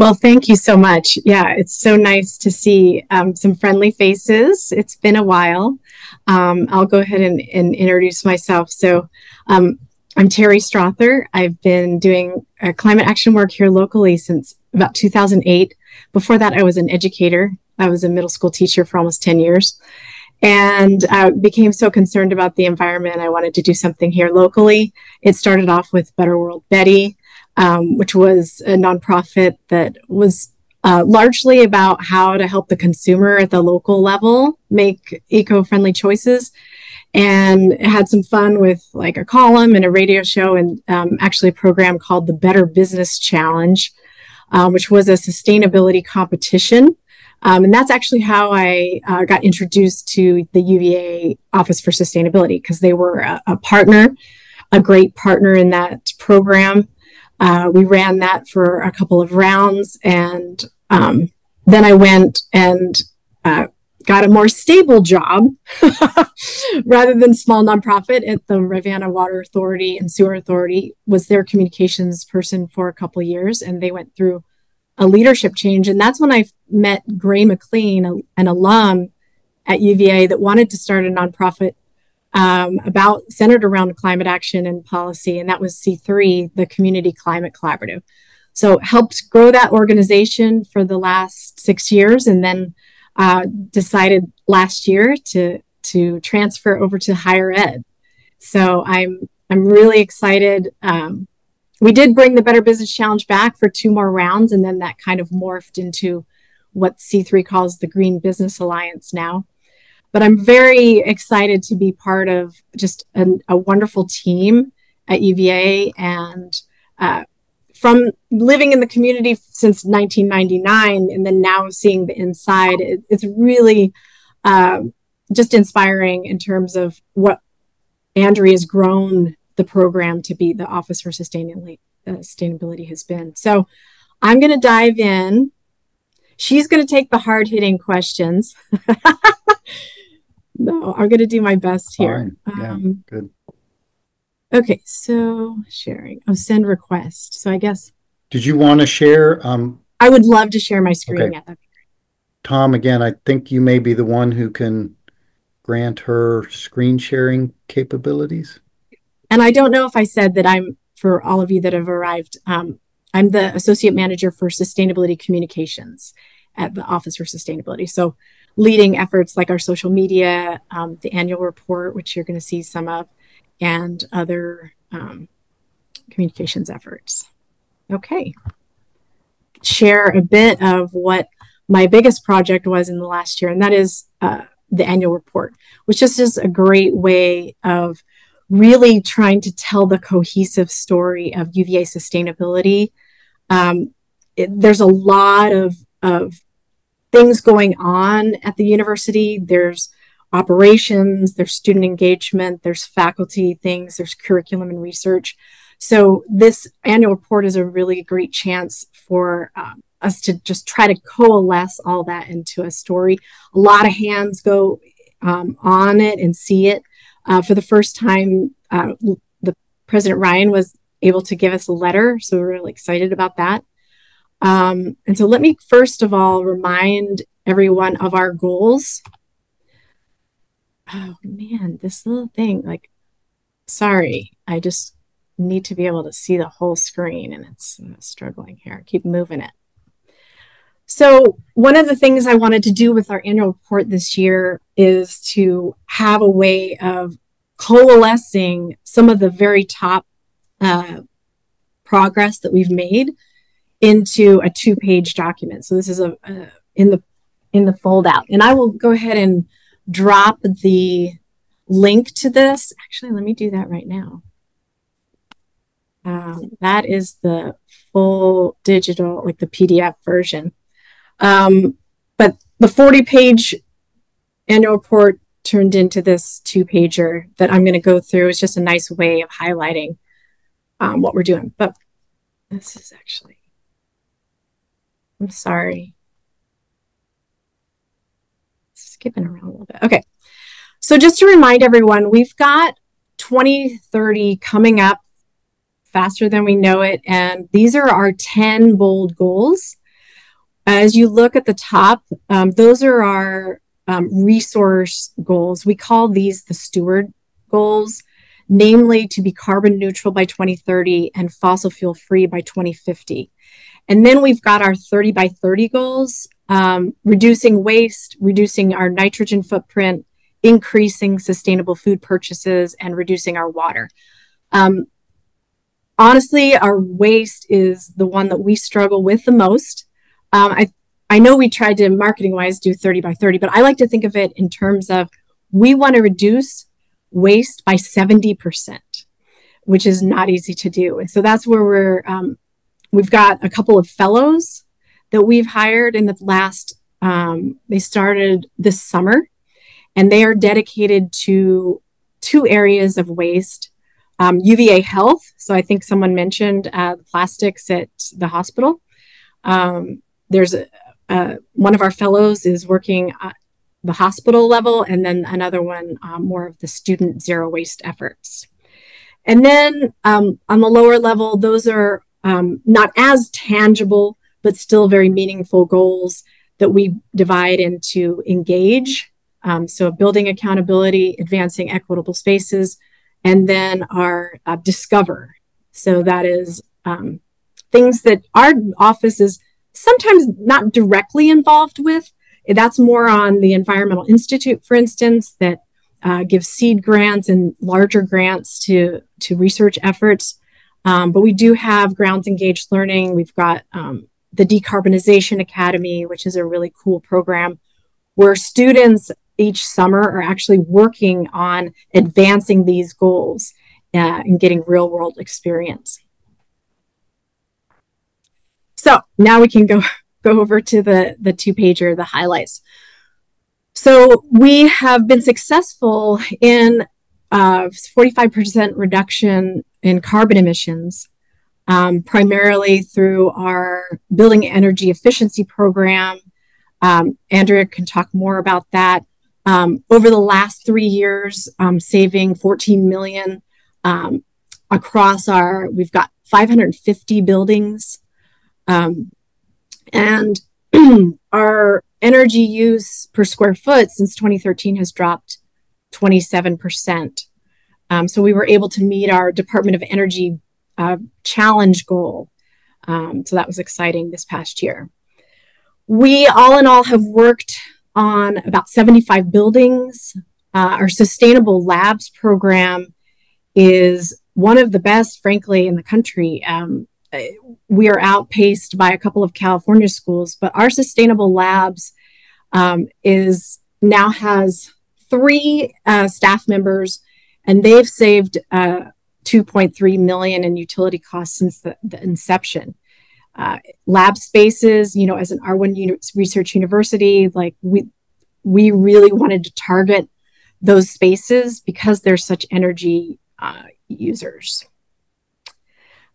Well, thank you so much. Yeah, it's so nice to see some friendly faces. It's been a while. I'll go ahead and introduce myself. Um, I'm Teri Strother. I've been doing climate action work here locally since about 2008. Before that, I was an educator. I was a middle school teacher for almost 10 years and became so concerned about the environment. I wanted to do something here locally. It started off with Better World Betty, which was a nonprofit that was largely about how to help the consumer at the local level make eco-friendly choices. And had some fun with like a column and a radio show and actually a program called the Better Business Challenge, which was a sustainability competition. And that's actually how I got introduced to the UVA Office for Sustainability, because they were a partner, a great partner in that program. We ran that for a couple of rounds, and then I went and got a more stable job rather than small nonprofit at the Rivanna Water Authority and Sewer Authority. Was their communications person for a couple of years, and they went through a leadership change. And that's when I met Gray McLean, an alum at UVA that wanted to start a nonprofit about centered around climate action and policy. And that was C3, the Community Climate Collaborative. So helped grow that organization for the last 6 years, and then decided last year to transfer over to higher ed. So I'm really excited. We did bring the Better Business Challenge back for 2 more rounds, and then that kind of morphed into what C3 calls the Green Business Alliance now. But I'm very excited to be part of just a wonderful team at UVA, and from living in the community since 1999 and then now seeing the inside, it's really just inspiring in terms of what Andrea has grown the program to be, the Office for Sustainability has been. So I'm going to dive in. She's going to take the hard-hitting questions. No, I'm going to do my best here. Yeah, good. Okay, so sharing. Oh, send request. So I guess. Did you want to share? I would love to share my screen. Okay. Yeah, that'd be great. Tom, again, I think you may be the one who can grant her screen sharing capabilities. And I don't know if I said that for all of you that have arrived, I'm the Associate Manager for Sustainability Communications at the Office for Sustainability. So leading efforts like our social media, the annual report, which you're going to see some of, and other communications efforts. Okay. Share a bit of what my biggest project was in the last year, and that is the annual report, which is just a great way of really trying to tell the cohesive story of UVA sustainability. There's a lot of things going on at the university. There's operations, there's student engagement, there's faculty things, there's curriculum and research. So this annual report is a really great chance for us to just try to coalesce all that into a story. A lot of hands go on it and see it. For the first time, the President Ryan was able to give us a letter, so we're really excited about that. And so let me first of all remind everyone of our goals. Oh man, this little thing, like, sorry, I just need to be able to see the whole screen, and it's struggling here. Keep moving it. So one of the things I wanted to do with our annual report this year is to have a way of coalescing some of the very top progress that we've made into a 2-page document. So this is in the fold out, and I will go ahead and drop the link to this. Actually, let me do that right now. That is the full digital, like the PDF version. But the 40-page annual report turned into this 2-pager that I'm going to go through. It's just a nice way of highlighting what we're doing. But this is actually, I'm sorry, skipping around a little bit. Okay. So just to remind everyone, we've got 2030 coming up faster than we know it. And these are our 10 bold goals. As you look at the top, those are our resource goals. We call these the steward goals, namely to be carbon neutral by 2030 and fossil fuel free by 2050. And then we've got our 30 by 30 goals, reducing waste, reducing our nitrogen footprint, increasing sustainable food purchases, and reducing our water. Honestly, our waste is the one that we struggle with the most. I know we tried to marketing wise do 30 by 30, but I like to think of it in terms of we want to reduce waste by 70%, which is not easy to do. And so that's where we've got a couple of fellows that we've hired in the last, they started this summer, and they are dedicated to 2 areas of waste. UVA health. So I think someone mentioned the plastics at the hospital. There's one of our fellows is working at the hospital level, and then another one more of the student zero waste efforts. And then on the lower level, those are not as tangible, but still very meaningful goals that we divide into engage. So building accountability, advancing equitable spaces, and then our discover. So that is things that our office is sometimes not directly involved with. That's more on the Environmental Institute, for instance, that gives seed grants and larger grants to research efforts. But we do have grounds engaged learning. We've got the Decarbonization Academy, which is a really cool program where students each summer are actually working on advancing these goals and getting real world experience. So now we can go over to the 2-pager, the highlights. So we have been successful in 45% reduction in carbon emissions, primarily through our building energy efficiency program. Andrea can talk more about that. Over the last 3 years, saving 14 million across we've got 550 buildings. And our energy use per square foot since 2013 has dropped 27%. So we were able to meet our Department of Energy challenge goal. So that was exciting this past year. We all in all have worked on about 75 buildings. Our Sustainable Labs program is one of the best, frankly, in the country. We are outpaced by a couple of California schools, but our Sustainable Labs now has 3 staff members, and they've saved 2.3 million in utility costs since the inception. Lab spaces, as an R1 research university, like we really wanted to target those spaces because they're such energy users.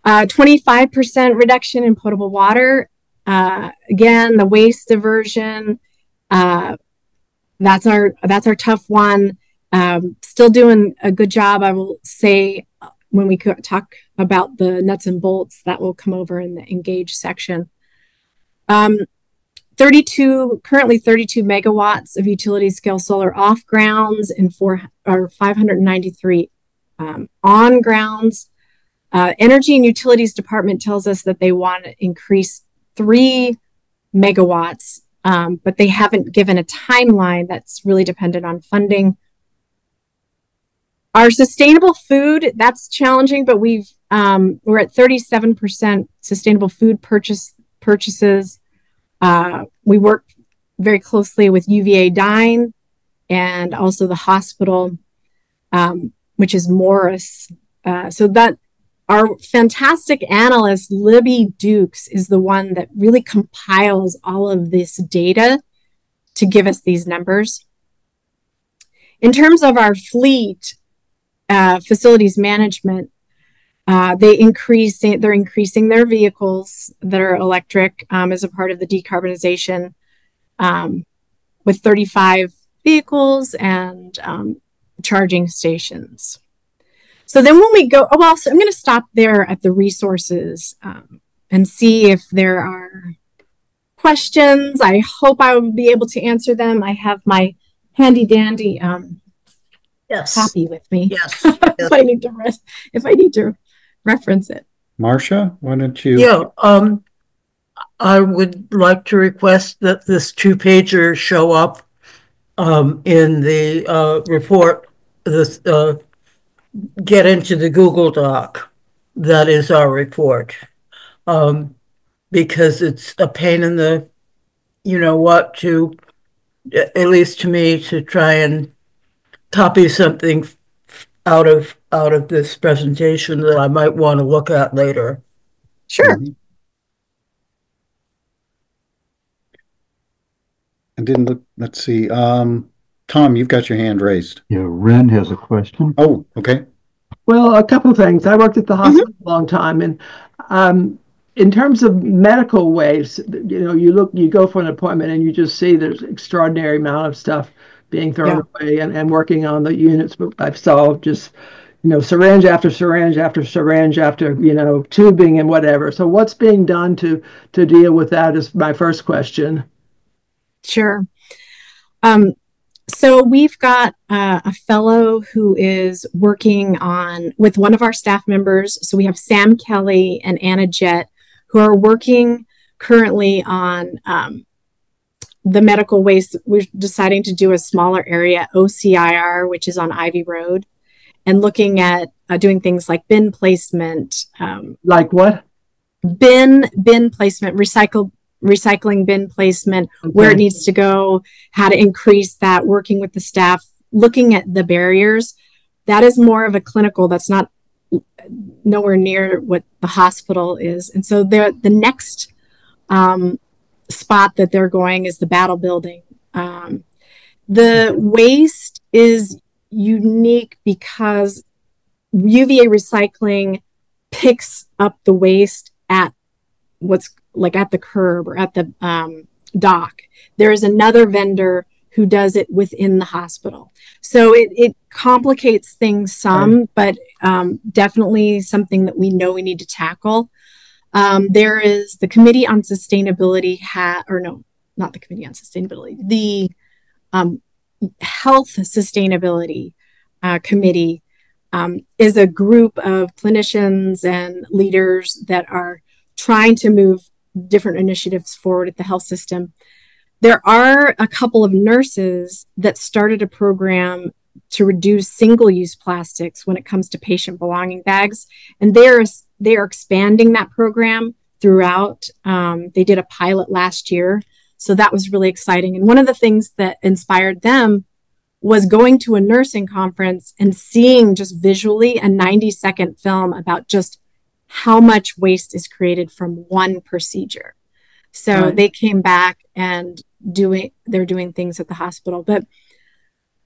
25% reduction in potable water. Again, the waste diversion. That's our tough one. Still doing a good job, I will say. When we talk about the nuts and bolts, that will come over in the engage section. Currently 32 megawatts of utility scale solar off grounds and 593 on grounds. Energy and Utilities Department tells us that they want to increase 3 megawatts, but they haven't given a timeline. That's really dependent on funding. Our sustainable food, that's challenging, but we're at 37% sustainable food purchases. We work very closely with UVA Dine and also the hospital, which is Morris. So that our fantastic analyst, Libby Dukes, is the one that really compiles all of this data to give us these numbers. In terms of our fleet, facilities management, they're increasing their vehicles that are electric as a part of the decarbonization, with 35 vehicles and charging stations. So then when we go, so I'm going to stop there at the resources and see if there are questions. I hope I will be able to answer them. I have my handy dandy Yes. copy with me. Yes. if I need to reference it. Marcia, why don't you? Yeah. I would like to request that this 2-pager show up in the report. This get into the Google Doc. That is our report. Because it's a pain in the, to, at least to me, to try and copy something out of this presentation that I might want to look at later. Sure. I didn't look. Let's see. Tom, you've got your hand raised. Yeah, Ren has a question. Oh, okay. Well, a couple of things. I worked at the hospital a long time, and in terms of medical waste, you go for an appointment and you just see there's extraordinary amount of stuff being thrown away and working on the units. But I've saw just, syringe after syringe after syringe after, tubing and whatever. So what's being done to deal with that is my first question. Sure. So we've got a fellow who is working with one of our staff members. So we have Sam Kelly and Anna Jett, who are working currently on the medical waste. We're deciding to do a smaller area, OCIR, which is on Ivy Road, and looking at doing things like bin placement. Like what? Bin placement, recycling bin placement, where it needs to go, how to increase that, working with the staff, looking at the barriers. That is more of a clinical, that's not nowhere near what the hospital is. And so the next spot that they're going is the Battle Building. The waste is unique because UVA recycling picks up the waste at what's like at the curb or at the dock. There is another vendor who does it within the hospital. So it complicates things some, but definitely something that we know we need to tackle. There is the Committee on Sustainability, not the Committee on Sustainability, the Health Sustainability Committee is a group of clinicians and leaders that are trying to move different initiatives forward at the health system. There are a couple of nurses that started a program to reduce single-use plastics when it comes to patient belonging bags, and they are expanding that program throughout. They did a pilot last year, so that was really exciting. And one of the things that inspired them was going to a nursing conference and seeing just visually a 90-second film about just how much waste is created from one procedure. So they came back and they're doing things at the hospital. But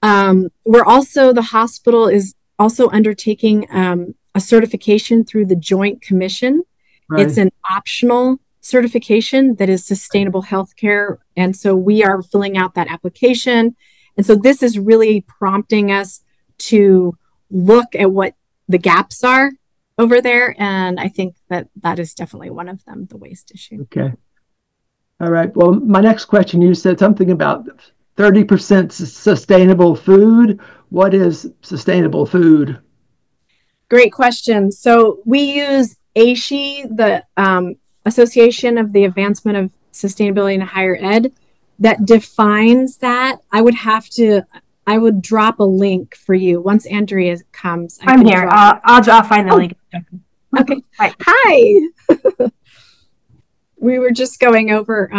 the hospital is also undertaking a certification through the Joint Commission. It's an optional certification that is sustainable healthcare. And so we are filling out that application. And so this is really prompting us to look at what the gaps are over there. And I think that is definitely one of them, the waste issue. Okay. All right. Well, my next question, you said something about 30% sustainable food. What is sustainable food? Great question. So we use ASHE, the Association of the Advancement of Sustainability in Higher Ed, that defines that. I would drop a link for you once Andrea comes. I'm here. I'll find the link. Okay. Hi. We were just going over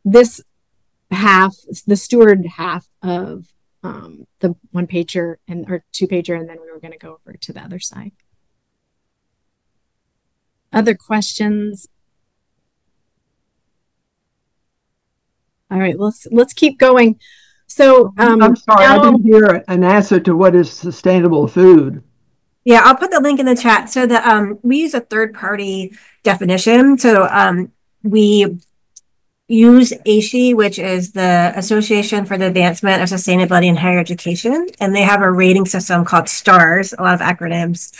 this half, the steward half of the 1-pager or 2-pager, and then we were going to go over to the other side. Other questions? All right, let's keep going. So I'm sorry, I didn't hear an answer to what is sustainable food. Yeah, I'll put the link in the chat. So we use a third-party definition. So we use ASHE, which is the Association for the Advancement of Sustainability in Higher Education, and they have a rating system called STARS, a lot of acronyms,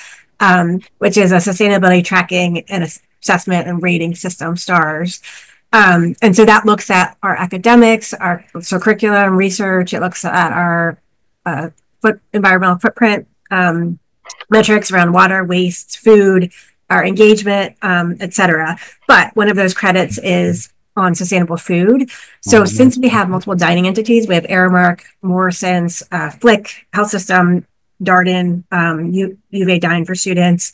which is a sustainability tracking and assessment and rating system, STARS. And so that looks at our academics, so curriculum, research. It looks at our environmental footprint, metrics around water, waste, food, our engagement, etc. But one of those credits is on sustainable food. So since we have multiple dining entities, we have Aramark, Morrison's, Flick, Health System, Darden, UVA Dine for students.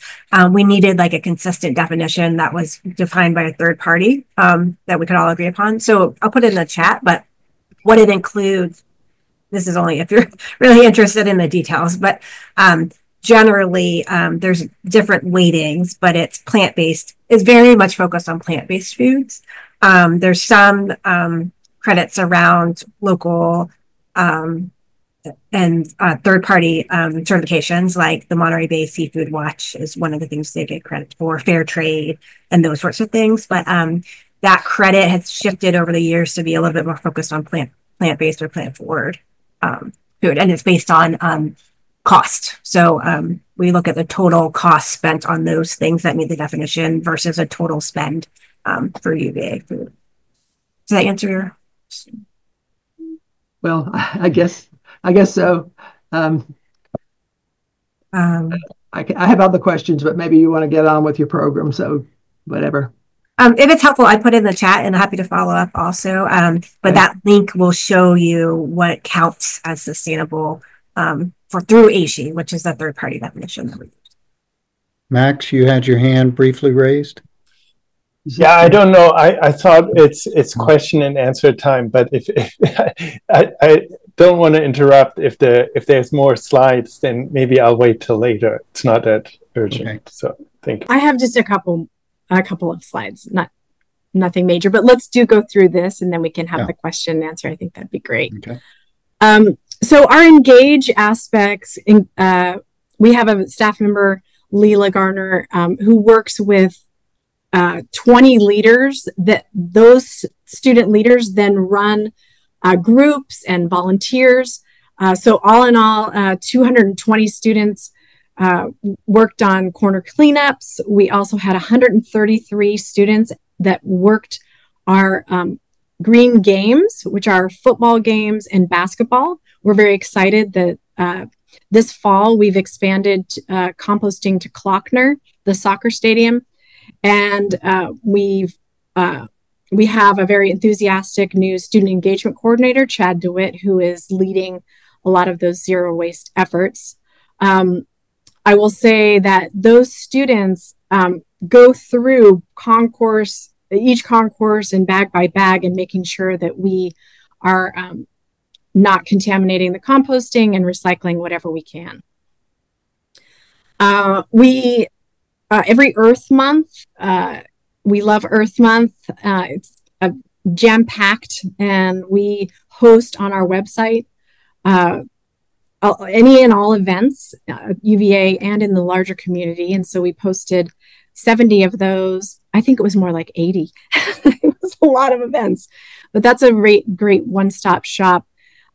We needed like a consistent definition that was defined by a third party that we could all agree upon. So I'll put it in the chat, but what it includes, this is only if you're really interested in the details, but generally there's different weightings, but it's plant-based. It's very much focused on plant-based foods. There's some credits around local and third-party certifications, like the Monterey Bay Seafood Watch is one of the things they get credit for, fair trade, and those sorts of things. But that credit has shifted over the years to be a little bit more focused on plant-based or plant-forward food, and it's based on cost. So we look at the total cost spent on those things that meet the definition versus a total spend for UVA food. Does that answer your question? Well, I guess so. I have other questions, but maybe you want to get on with your program, so whatever. If it's helpful, I put it in the chat and I'm happy to follow up also. But that link will show you what counts as sustainable through ASHE, which is the third party definition that we use. Max, you had your hand briefly raised. Yeah, I don't know. I thought it's question and answer time, but if I don't want to interrupt. If there's more slides, then maybe I'll wait till later. It's not that urgent. Okay. So thank you. I have just a couple of slides, nothing major, but let's go through this and then we can have the question and answer. I think that'd be great. Okay. So our engage aspects, we have a staff member, Leela Garner, who works with 20 leaders. That those student leaders then run groups and volunteers. So all in all, 220 students worked on corner cleanups. We also had 133 students that worked our green games, which are football games and basketball. We're very excited that this fall we've expanded composting to Klockner, the soccer stadium, and we have a very enthusiastic new student engagement coordinator, Chad DeWitt, who is leading a lot of those zero waste efforts. I will say that those students go through each concourse and bag by bag and making sure that we are not contaminating the composting and recycling whatever we can. Every Earth Month, we love Earth Month. It's jam-packed, and we host on our website any and all events, UVA and in the larger community. And so we posted 70 of those. I think it was more like 80. It was a lot of events, but that's a great one-stop shop.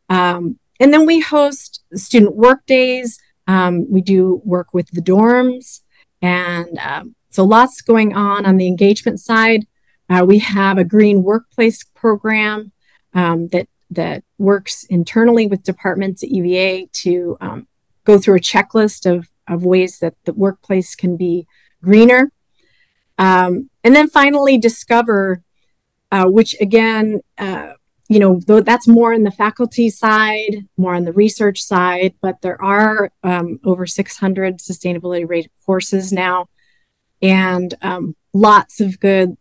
And then we host student work days. We do work with the dorms, and so lots going on the engagement side. We have a green workplace program that works internally with departments at UVA to go through a checklist of ways that the workplace can be greener. And then finally, Discover, which again, that's more on the faculty side, more on the research side, but there are over 600 sustainability rated courses now, and lots of good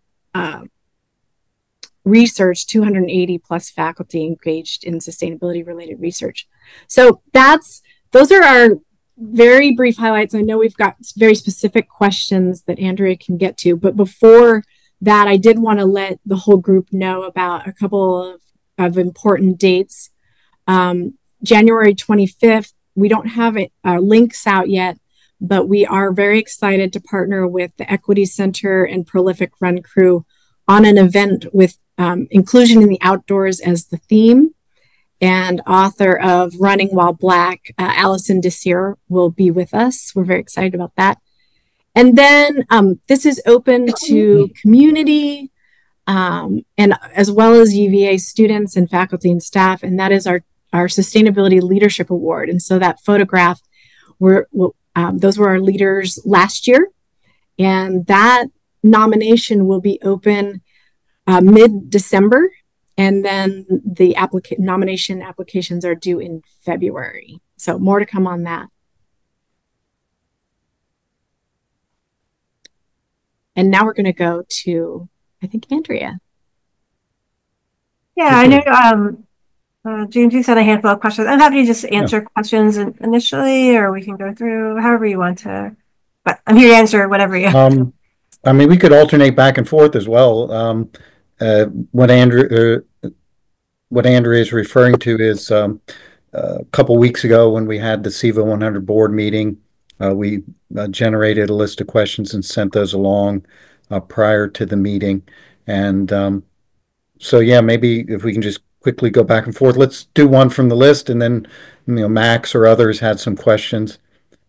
research, 280 plus faculty engaged in sustainability related research. So those are our very brief highlights. I know we've got very specific questions that Andrea can get to, but before that, I did want to let the whole group know about a couple of important dates. January 25th, we don't have links out yet, but we are very excited to partner with the Equity Center and Prolific Run Crew on an event with inclusion in the outdoors as the theme. And author of Running While Black, Allison Desir, will be with us. We're very excited about that. And then this is open to community. and as well as UVA students and faculty and staff. And that is our Sustainability Leadership Award. And so that photograph, those were our leaders last year. And that nomination will be open mid-December. And then the nomination applications are due in February. So more to come on that. And now we're going to go to, I think, Andrea. Yeah, I know James, you said a handful of questions. I'm happy to just answer questions initially, or we can go through however you want to. But I'm here to answer whatever you. I mean, we could alternate back and forth as well. What Andrea is referring to is a couple weeks ago when we had the CEVA 100 board meeting, we generated a list of questions and sent those along prior to the meeting. And so, yeah, maybe if we can just quickly go back and forth, let's do one from the list, and then, Max or others had some questions.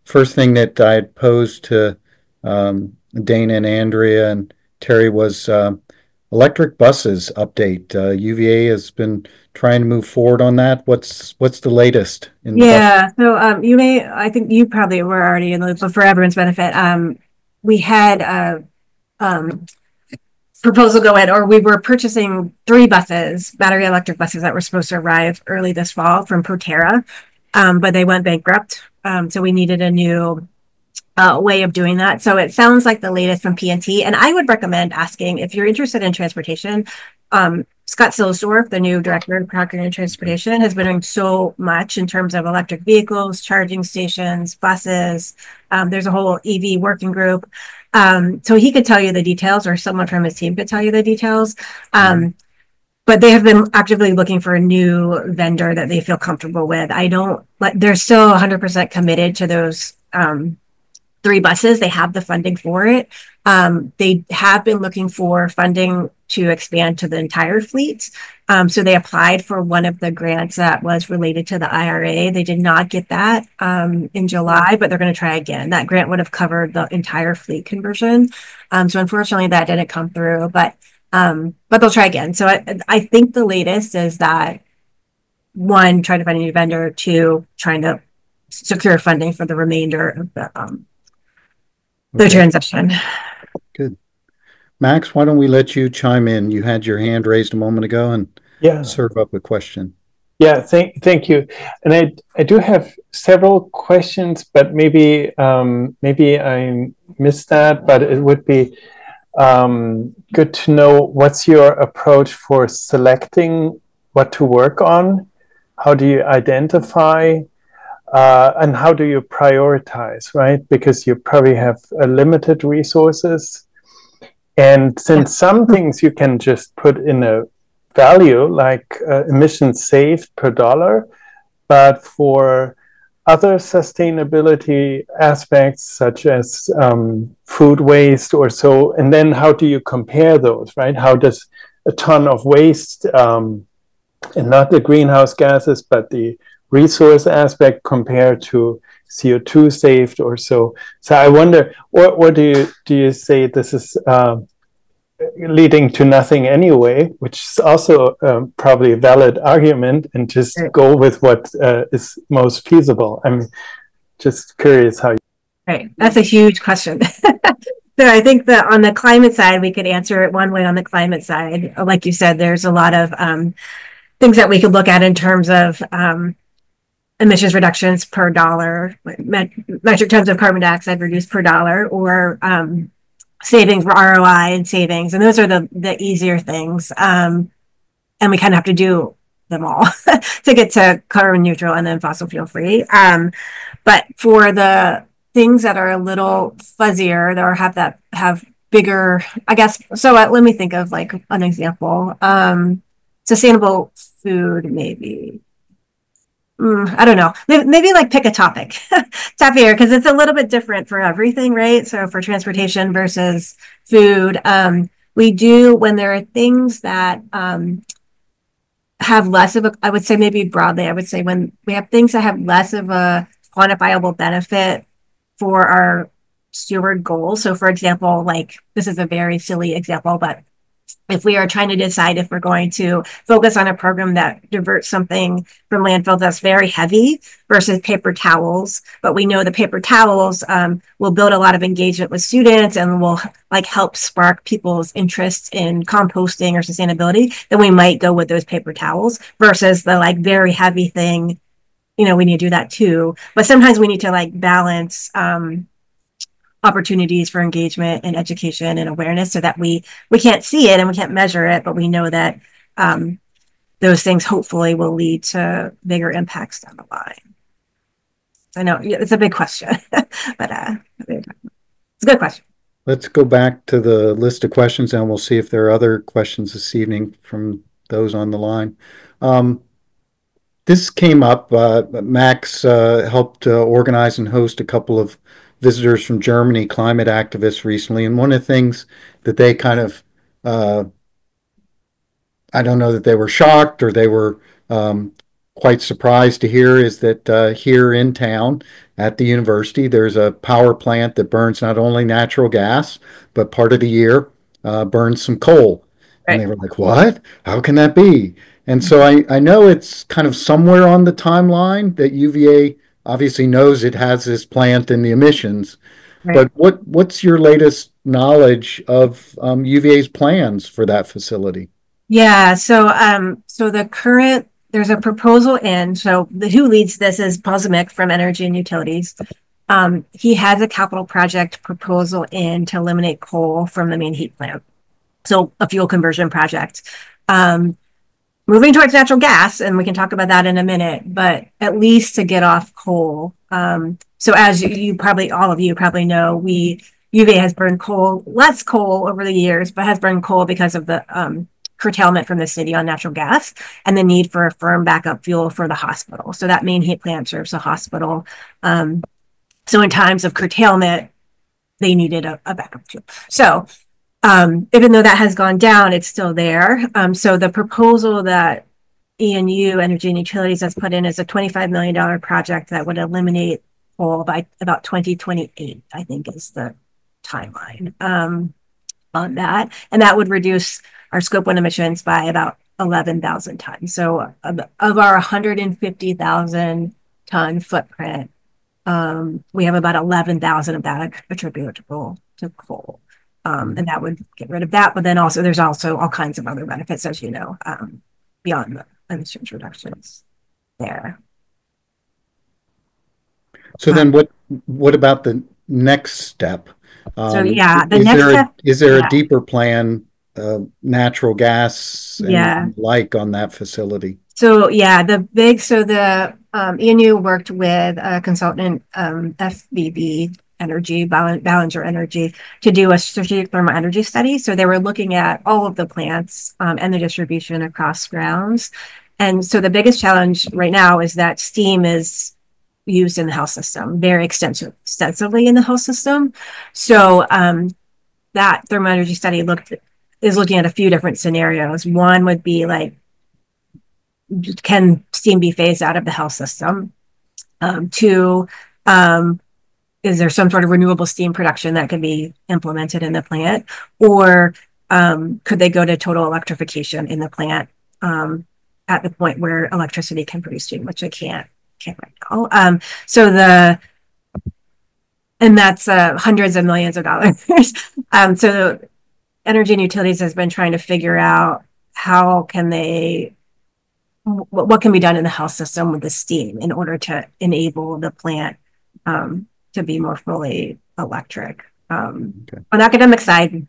First thing that I had posed to Dana and Andrea and Teri was electric buses update. UVA has been trying to move forward on that. What's the latest? So I think you probably were already in the loop, but for everyone's benefit, we had a proposal go in, or we were purchasing 3 buses, battery electric buses that were supposed to arrive early this fall from Proterra, but they went bankrupt. So we needed a new way of doing that. So it sounds like the latest from PNT, and I would recommend asking if you're interested in transportation. Scott Silsdorf, the new director of Procter and Transportation, has been doing so much in terms of electric vehicles, charging stations, buses. There's a whole EV working group. So he could tell you the details, or someone from his team could tell you the details. But they have been actively looking for a new vendor that they feel comfortable with. They're still 100% committed to those 3 buses. They have the funding for it. They have been looking for funding to expand to the entire fleet. So they applied for one of the grants that was related to the IRA. They did not get that in July, but they're going to try again. That grant would have covered the entire fleet conversion. So unfortunately that didn't come through, but they'll try again. So I think the latest is that 1, trying to find a new vendor, 2, trying to secure funding for the remainder of the transition. Good. Max, why don't we let you chime in? You had your hand raised a moment ago, and serve up a question. Yeah, thank you. And I do have several questions, but maybe I missed that. But it would be good to know, what's your approach for selecting what to work on? How do you identify? And how do you prioritize, right? Because you probably have limited resources. And since some things you can just put in a value, like emissions saved per dollar, but for other sustainability aspects, such as food waste or so, and then how do you compare those, right? How does a ton of waste, and not the greenhouse gases, but the resource aspect compared to CO2 saved or so? So I wonder, what do you say this is leading to nothing anyway, which is also probably a valid argument, and just go with what is most feasible? I'm just curious how you... Right, that's a huge question. So I think that on the climate side, we could answer it one way. On the climate side, like you said, there's a lot of things that we could look at in terms of emissions reductions per dollar, metric tons of carbon dioxide reduced per dollar, or savings, ROI and savings. And those are the easier things. And we kind of have to do them all to get to carbon neutral and then fossil fuel free. But for the things that are a little fuzzier, or have bigger, I guess. So let me think of like an example. Sustainable food, maybe. I don't know. Maybe like pick a topic. Top here, because it's a little bit different for everything, right? So for transportation versus food, we do, when there are things that have less of a, I would say maybe broadly, I would say when we have things that have less of a quantifiable benefit for our steward goals. So for example, like, this is a very silly example, but if we are trying to decide if we're going to focus on a program that diverts something from landfill that's very heavy versus paper towels, but we know the paper towels will build a lot of engagement with students and will like help spark people's interest in composting or sustainability, then we might go with those paper towels versus the like very heavy thing. You know, we need to do that too, but sometimes we need to like balance opportunities for engagement and education and awareness so that we can't see it and we can't measure it, but we know that those things hopefully will lead to bigger impacts down the line. I know it's a big question, but it's a good question. Let's go back to the list of questions and we'll see if there are other questions this evening from those on the line. This came up, Max helped organize and host a couple of visitors from Germany, climate activists recently. And one of the things that they kind of, I don't know that they were shocked or they were quite surprised to hear is that here in town at the university, there's a power plant that burns not only natural gas, but part of the year burns some coal. Right. And they were like, what? How can that be? And so I know it's kind of somewhere on the timeline that UVA obviously knows it has this plant and the emissions. Right. But what's your latest knowledge of UVA's plans for that facility? Yeah, so there's a proposal in, so who leads this is Paul Zimick from Energy and Utilities. He has a capital project proposal in to eliminate coal from the main heat plant. So a fuel conversion project. Moving towards natural gas, and we can talk about that in a minute, but at least to get off coal. So as you probably, all of you probably know, UVA has burned less coal over the years, but has burned coal because of the curtailment from the city on natural gas and the need for a firm backup fuel for the hospital. So that main heat plant serves the hospital. So in times of curtailment, they needed a backup fuel. So even though that has gone down, it's still there. So the proposal that ENU, Energy and Utilities, has put in is a $25 million project that would eliminate coal by about 2028, I think is the timeline on that. And that would reduce our scope 1 emissions by about 11,000 tons. So of our 150,000 ton footprint, we have about 11,000 of that attributable to coal. And that would get rid of that. But then also there's also all kinds of other benefits, as you know, beyond the emissions reductions there. So then what about the next step? So yeah, the next step is there a deeper plan, natural gas and like on that facility? So yeah, the ENU worked with a consultant, FBB Energy, Ballinger Energy, to do a strategic thermal energy study. So they were looking at all of the plants and the distribution across grounds. And so the biggest challenge right now is that steam is used in the health system, very extensively in the health system. So that thermal energy study is looking at a few different scenarios. One would be like, can steam be phased out of the health system? Two, is there some sort of renewable steam production that could be implemented in the plant? Or could they go to total electrification in the plant at the point where electricity can produce steam, which I can't right now. And that's hundreds of millions of dollars. So Energy and Utilities has been trying to figure out what can be done in the health system with the steam in order to enable the plant to be more fully electric. On the academic side,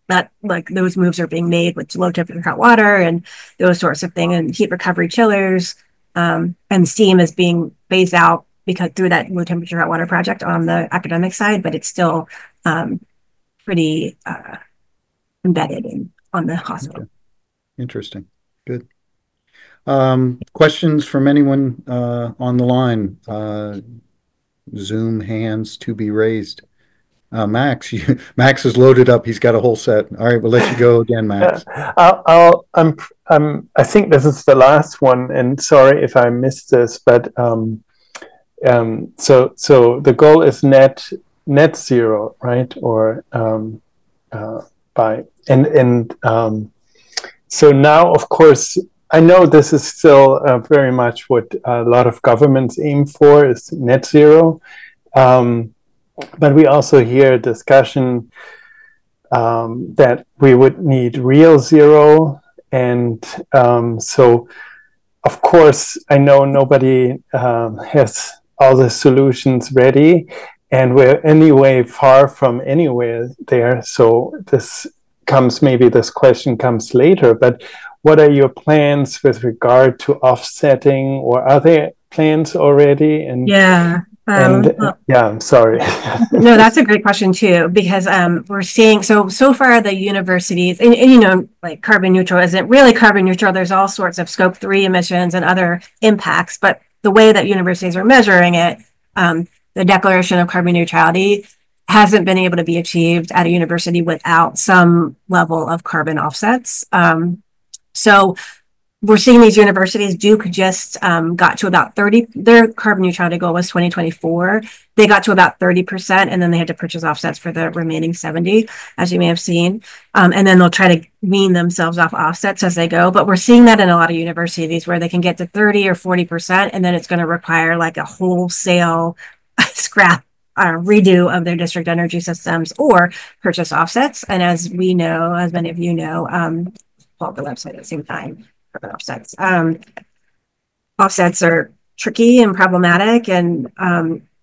that like those moves are being made with low temperature hot water and those sorts of things, and heat recovery chillers, and steam is being phased out because through that low temperature hot water project on the academic side, but it's still pretty embedded on the hospital. Okay. Interesting. Good. Questions from anyone on the line? Zoom hands to be raised. Max, Max is loaded up. He's got a whole set. All right, we'll let you go again, Max. I think this is the last one, and sorry if I missed this, but so the goal is net zero, right? Or by. So now, of course, I know this is still very much what a lot of governments aim for, is net zero. But we also hear discussion that we would need real zero. And so, of course, I know nobody has all the solutions ready, and we're anyway far from anywhere there. So this question comes later, but what are your plans with regard to offsetting, or are there plans already? I'm sorry. No, that's a great question too, because we're seeing so far the universities, and like carbon neutral isn't really carbon neutral. There's all sorts of scope 3 emissions and other impacts, but the way that universities are measuring it, the declaration of carbon neutrality hasn't been able to be achieved at a university without some level of carbon offsets. So we're seeing these universities. Duke just got to about 30. Their carbon neutrality goal was 2024. They got to about 30%, and then they had to purchase offsets for the remaining 70, as you may have seen. And then they'll try to wean themselves off offsets as they go. But we're seeing that in a lot of universities where they can get to 30 or 40%, and then it's going to require like a wholesale scrap redo of their district energy systems or purchase offsets. And as we know, as many of you know, pull up the website at the same time. Offsets. Offsets are tricky and problematic, and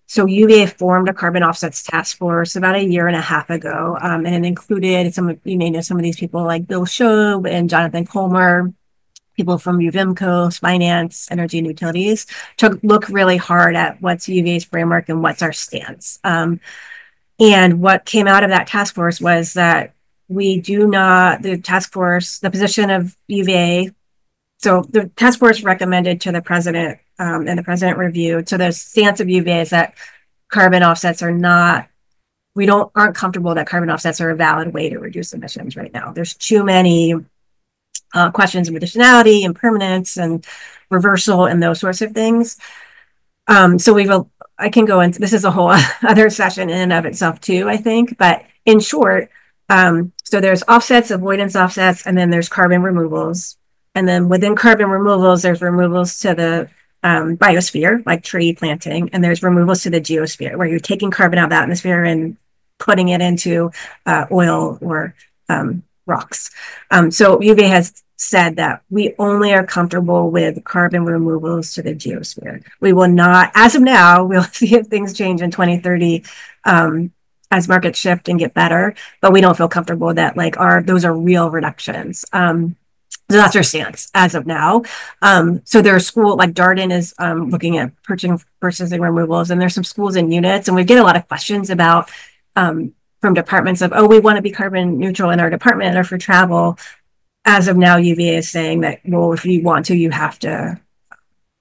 so UVA formed a carbon offsets task force about a year and a half ago, and it included you may know some of these people like Bill Shobe and Jonathan Colmer, people from UVIMCO, Finance, Energy and Utilities, to look really hard at what's UVA's framework and what's our stance. And what came out of that task force was that the position of UVA. So the task force recommended to the president, and the president reviewed. So the stance of UVA is that carbon offsets aren't comfortable that carbon offsets are a valid way to reduce emissions right now. There's too many questions of additionality and permanence and reversal and those sorts of things. So I can go into, this is a whole other session in and of itself too, I think, but in short, so there's offsets, avoidance offsets, and then there's carbon removals. And then within carbon removals, there's removals to the biosphere, like tree planting, and there's removals to the geosphere, where you're taking carbon out of the atmosphere and putting it into oil or rocks. So UVA has said that we only are comfortable with carbon removals to the geosphere. We will not, as of now, we'll see if things change in 2030 as markets shift and get better, but we don't feel comfortable that those are real reductions. So that's our stance as of now. So there are schools like Darden is looking at purchasing removals, and there's some schools and units, and we get a lot of questions about from departments of, we want to be carbon neutral in our department or for travel. As of now, UVA is saying that, well, if you want to, you have to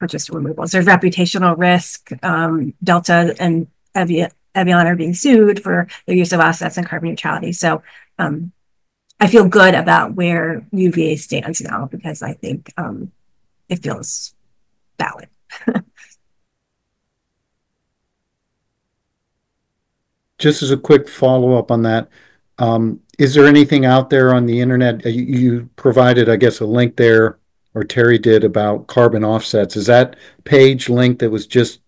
purchase removals. There's reputational risk. Delta and Evian are being sued for their use of offsets and carbon neutrality. So I feel good about where UVA stands now, because I think it feels valid. Just as a quick follow-up on that, is there anything out there on the internet? You provided, I guess, a link there, or Teri did, about carbon offsets. Is that page link that was just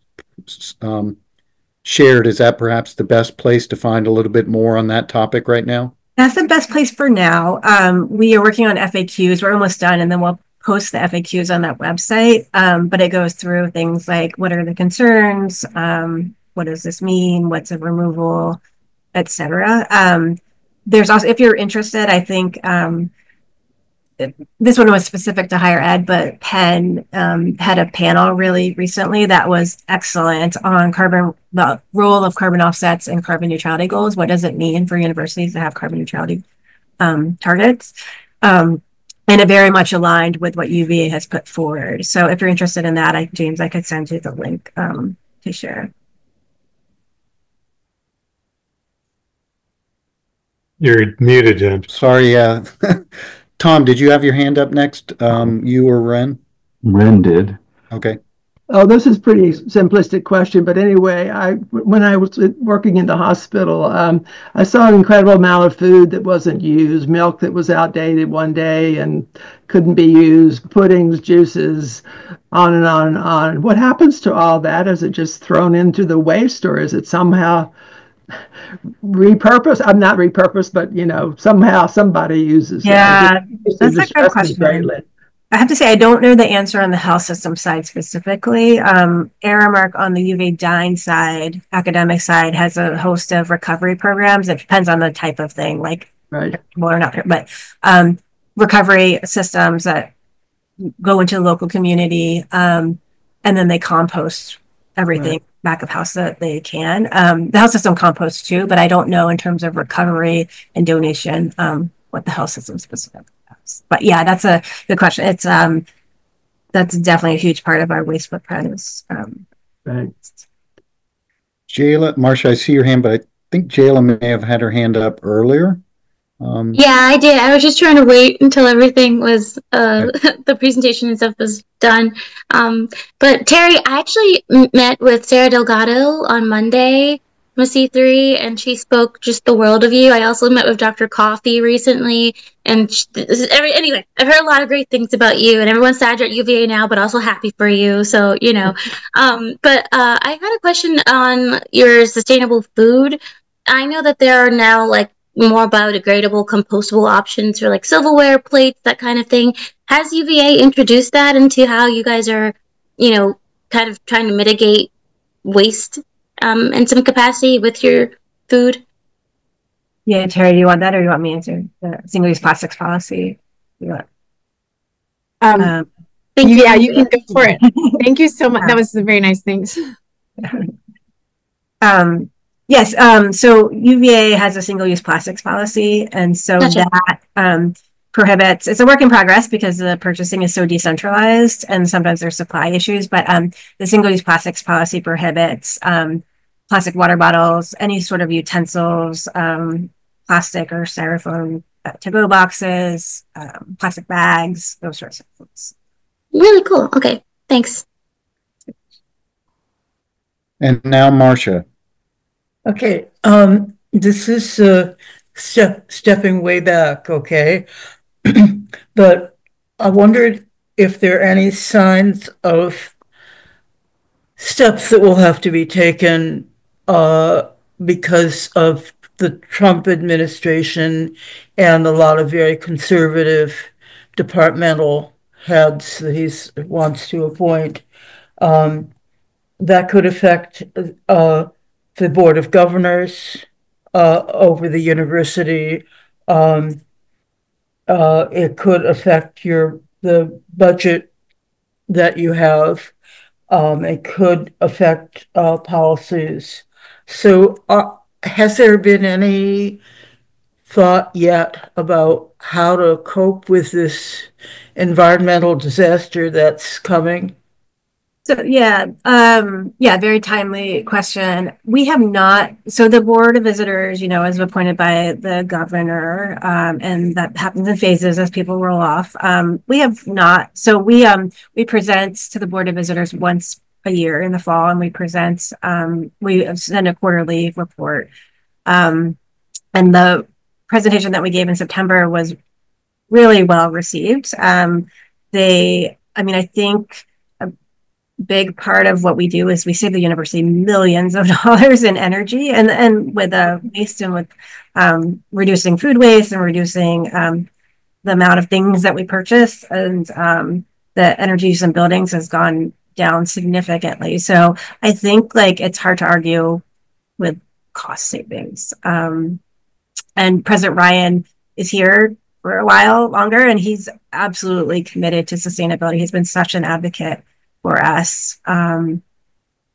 shared, is that perhaps the best place to find a little bit more on that topic right now? That's the best place for now. We are working on FAQs. We're almost done, and then we'll post the FAQs on that website. But it goes through things like, what are the concerns? What does this mean? What's a removal, etc. There's also, if you're interested, I think this one was specific to higher ed, but Penn had a panel really recently that was excellent on the role of carbon offsets and carbon neutrality goals. What does it mean for universities to have carbon neutrality targets? And it very much aligned with what UVA has put forward. So if you're interested in that, James, I could send you the link to share. You're muted, James. Sorry, yeah. Tom, did you have your hand up next? You or Ren? Ren did. Okay. Oh, this is pretty simplistic question, but anyway, when I was working in the hospital, I saw an incredible amount of food that wasn't used, milk that was outdated one day and couldn't be used, puddings, juices, on and on and on. What happens to all that? Is it just thrown into the waste, or is it somehow repurposed? I'm not repurposed, but somehow somebody uses Yeah, it. that's a good question. I have to say, I don't know the answer on the health system side specifically. Aramark on the UVA Dine side, academic side, has a host of recovery programs. It depends on the type of thing, like right. Well, or not, but recovery systems that go into the local community, and then they compost everything back of house that they can. The health system composts too, but I don't know in terms of recovery and donation what the health system specifically does. But yeah, that's a good question. It's that's definitely a huge part of our waste footprint. Right. Jayla, Marcia, I see your hand, but I think Jayla may have had her hand up earlier. Yeah, I did. I was just trying to wait until everything was the presentation and stuff was done. But Teri, I actually met with Sarah Delgado on Monday from C3, and she spoke just the world of you. I also met with Dr. Coffey recently, and anyway, I've heard a lot of great things about you, and everyone's sad you're at UVA now, but also happy for you. So but I had a question on your sustainable food. I know that there are now more biodegradable, compostable options for silverware, plates, that kind of thing. Has UVA introduced that into how you guys are, kind of trying to mitigate waste in some capacity with your food? Yeah, Teri, do you want that, or do you want me to answer the single-use plastics policy? You can go for it. Thank you so much. That was very nice. Thanks. Yes. So UVA has a single-use plastics policy, and so Gotcha. that prohibits. It's a work in progress because the purchasing is so decentralized, and sometimes there's supply issues. But the single-use plastics policy prohibits plastic water bottles, any sort of utensils, plastic or styrofoam to-go boxes, plastic bags, those sorts of things. Really cool. Okay, thanks. And now Marcia. Okay, this is stepping way back, okay? But I wondered if there are any signs of steps that will have to be taken because of the Trump administration and a lot of very conservative departmental heads that he wants to appoint. That could affect the Board of Governors over the university. It could affect the budget that you have. It could affect policies. So has there been any thought yet about how to cope with this environmental disaster that's coming? So very timely question. We have not. So the Board of Visitors, is appointed by the governor, and that happens in phases as people roll off. We have not. So we present to the Board of Visitors once a year in the fall, and we present. We send a quarterly report, and the presentation that we gave in September was really well received. I think big part of what we do is we save the university millions of dollars in energy and with waste, and with reducing food waste and reducing the amount of things that we purchase, and the energy use in buildings has gone down significantly. So I think it's hard to argue with cost savings. And President Ryan is here for a while longer, and he's absolutely committed to sustainability. He's been such an advocate for us.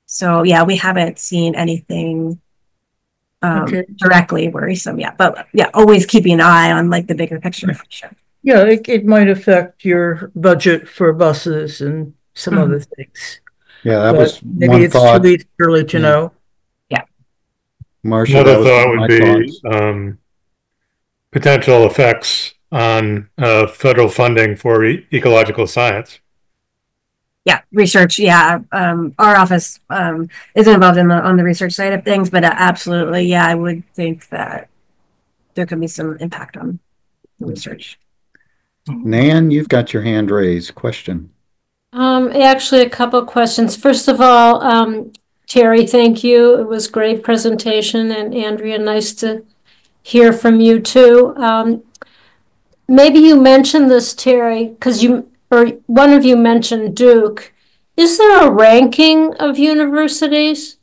So yeah, we haven't seen anything directly worrisome yet, but yeah, always keeping an eye on the bigger picture for sure. Yeah, it might affect your budget for buses and some other things. Yeah, that but was maybe one it's thought. too early to know. Yeah. Marcia, Another thought would be potential effects on federal funding for ecological science. Yeah, research. Yeah, our office isn't involved on the research side of things, but absolutely, yeah, I would think that there could be some impact on the research. Nan, you've got your hand raised. Question. Actually, a couple of questions. First of all, Teri, thank you. It was a great presentation, and Andrea, nice to hear from you too. Maybe you mentioned this, Teri, because one of you mentioned Duke. Is there a ranking of universities?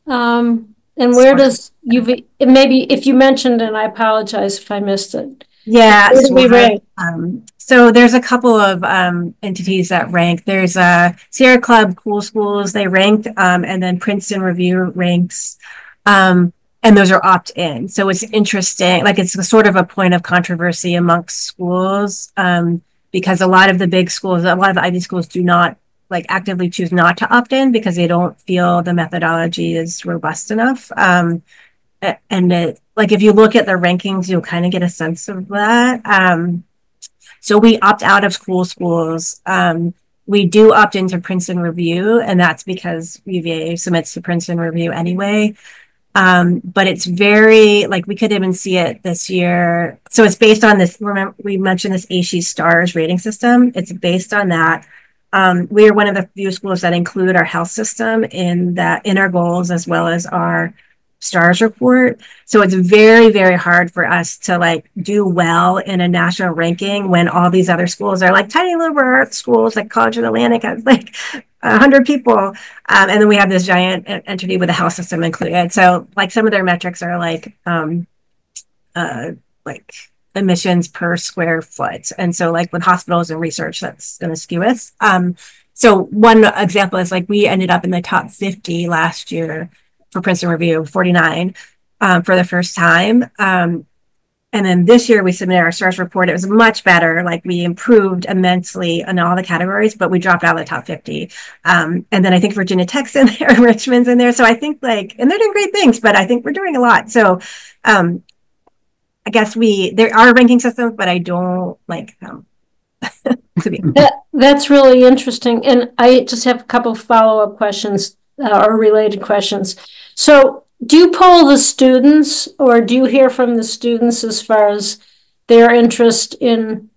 And where does maybe if you mentioned it, I apologize if I missed it. Yeah, so there's a couple of entities that rank. There's Sierra Club, Cool Schools, they ranked, and then Princeton Review ranks, and those are opt-in. So it's interesting, like it's sort of a point of controversy amongst schools, because a lot of the big schools, a lot of the Ivy schools do not like actively choose not to opt in because they don't feel the methodology is robust enough. And like if you look at the rankings, you'll kind of get a sense of that. So we opt out of Cool Schools. We do opt into Princeton Review, and that's because UVA submits to Princeton Review anyway. But it's very, like we could even see it this year. So it's based on this, remember we mentioned this ASHE STARS rating system. It's based on that. We are one of the few schools that include our health system in our goals as well as our STARS report. So it's very, very hard for us to like do well in a national ranking when all these other schools are like tiny liberal arts schools, like College of Atlantic has like 100 people. And then we have this giant entity with a health system included. So like some of their metrics are like emissions per square foot. And so like with hospitals and research, that's going to skew us. So one example is like we ended up in the top 50 last year for Princeton Review, 49 for the first time. And then this year we submitted our STARS report. It was much better. Like we improved immensely in all the categories, but we dropped out of the top 50. And then I think Virginia Tech's in there, Richmond's in there. So I think like, and they're doing great things, but I think we're doing a lot. So I guess there are ranking systems, but I don't like them. That's really interesting. And I just have a couple follow-up questions or related questions. So do you poll the students, or do you hear from the students as far as their interest in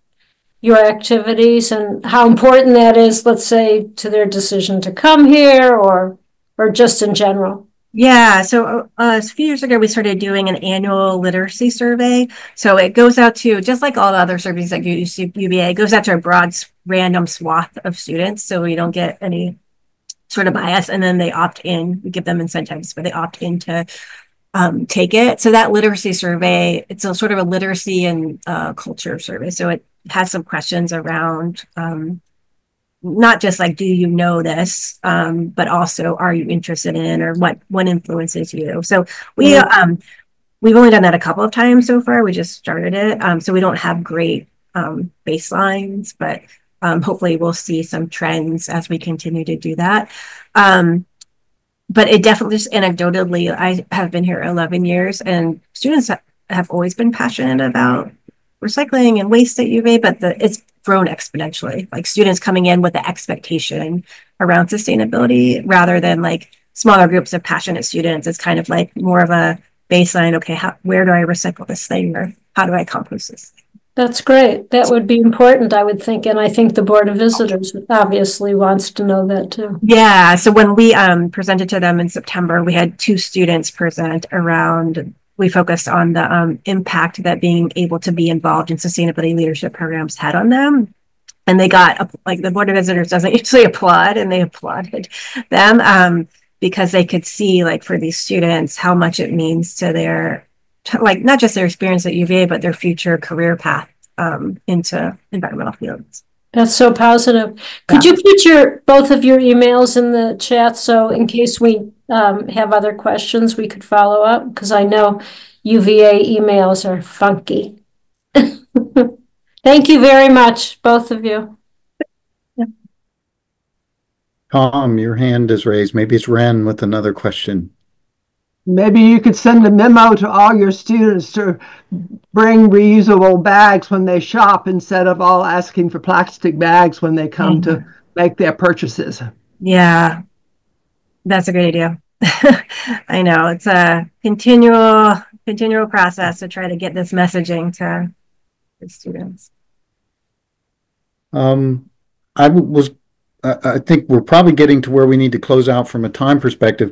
your activities and how important that is, let's say, to their decision to come here or just in general? Yeah, so a few years ago, we started doing an annual literacy survey. So it goes out to, just like all the other surveys that UVA, it goes out to a broad random swath of students. So we don't get any sort of bias, and then they opt in. We give them incentives, but they opt in to take it. So that literacy survey, it's a sort of a literacy and culture survey. So it has some questions around not just like, do you know this, but also, are you interested in, or what influences you? So we've only done that a couple of times so far. We just started it. So we don't have great baselines, but hopefully we'll see some trends as we continue to do that. But it definitely, just anecdotally, I have been here 11 years and students have always been passionate about recycling and waste at UVA, but it's grown exponentially. Like students coming in with the expectation around sustainability rather than like smaller groups of passionate students. It's kind of like more of a baseline. Okay, where do I recycle this thing, or how do I compost this thing? That's great. That would be important, I would think. And I think the Board of Visitors obviously wants to know that too. Yeah. So when we presented to them in September, we had 2 students present around, we focused on the impact that being able to be involved in sustainability leadership programs had on them. And they got, like, the Board of Visitors doesn't usually applaud, and they applauded them because they could see, like, for these students, how much it means to their, like, not just their experience at UVA, but their future career path into environmental fields. That's so positive. Could you put both of your emails in the chat, so in case we have other questions, we could follow up? Because I know UVA emails are funky. Thank you very much, both of you. Tom, your hand is raised. Maybe it's Ren with another question. Maybe you could send a memo to all your students to bring reusable bags when they shop, instead of all asking for plastic bags when they come to make their purchases. Yeah, that's a great idea. I know it's a continual process to try to get this messaging to the students. I think we're probably getting to where we need to close out from a time perspective.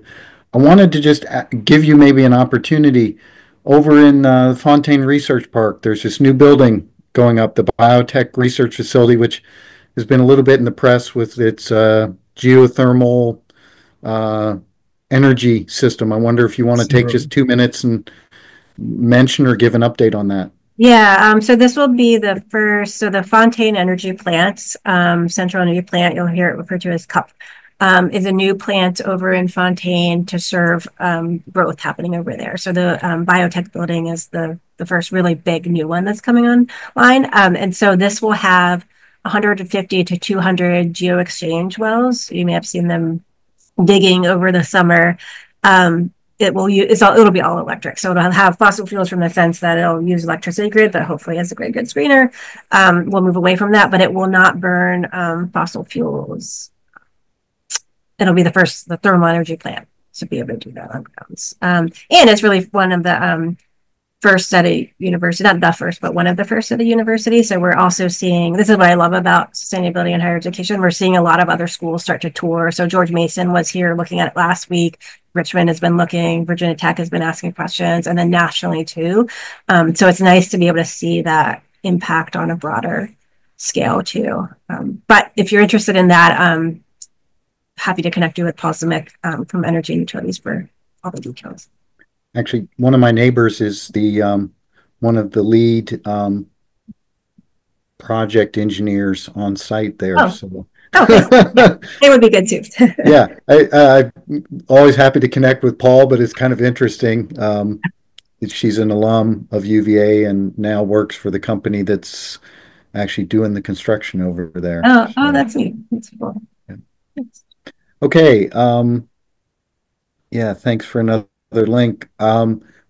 I wanted to just give you maybe an opportunity over in Fontaine Research Park. There's this new building going up, the biotech research facility, which has been a little bit in the press with its geothermal energy system. I wonder if you want to take just 2 minutes and mention or give an update on that. Yeah, so this will be the first, so the Fontaine Energy Plant, Central Energy Plant, you'll hear it referred to as CUP, is a new plant over in Fontaine to serve growth happening over there. So the biotech building is the first really big new one that's coming online. And so this will have 150 to 200 geo exchange wells. You may have seen them digging over the summer. It'll be all electric. So it'll have fossil fuels from the sense that it'll use electricity grid, but hopefully as a great good screener, we'll move away from that, but it will not burn fossil fuels. It'll be the thermal energy plant to be able to do that on grounds. And it's really one of the first at a university, not the first, but one of the first at a university. So we're also seeing, this is what I love about sustainability in higher education. We're seeing a lot of other schools start to tour. So George Mason was here looking at it last week. Richmond has been looking, Virginia Tech has been asking questions, and then nationally too. So it's nice to be able to see that impact on a broader scale too. But if you're interested in that, happy to connect you with Paul Simic from Energy and Utilities for all the details. Actually, one of my neighbors is one of the lead project engineers on site there. Oh. So. Okay. They would be good too. Yeah, I'm always happy to connect with Paul, but it's kind of interesting. She's an alum of UVA and now works for the company that's actually doing the construction over there. Oh, that's neat. That's cool. Yeah. Okay. Yeah, thanks for another link.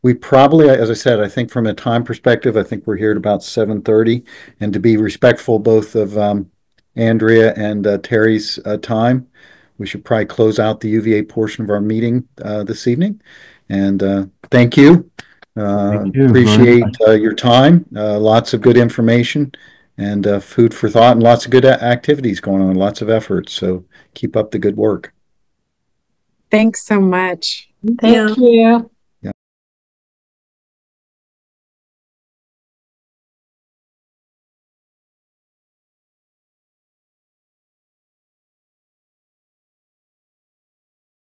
We probably, as I said, I think from a time perspective, I think we're here at about 7:30, and to be respectful both of Andrea and Teri's time, we should probably close out the UVA portion of our meeting this evening. And thank you. Appreciate your time. Lots of good information and food for thought, and lots of good activities going on, lots of efforts. So keep up the good work. Thanks so much. Thank you.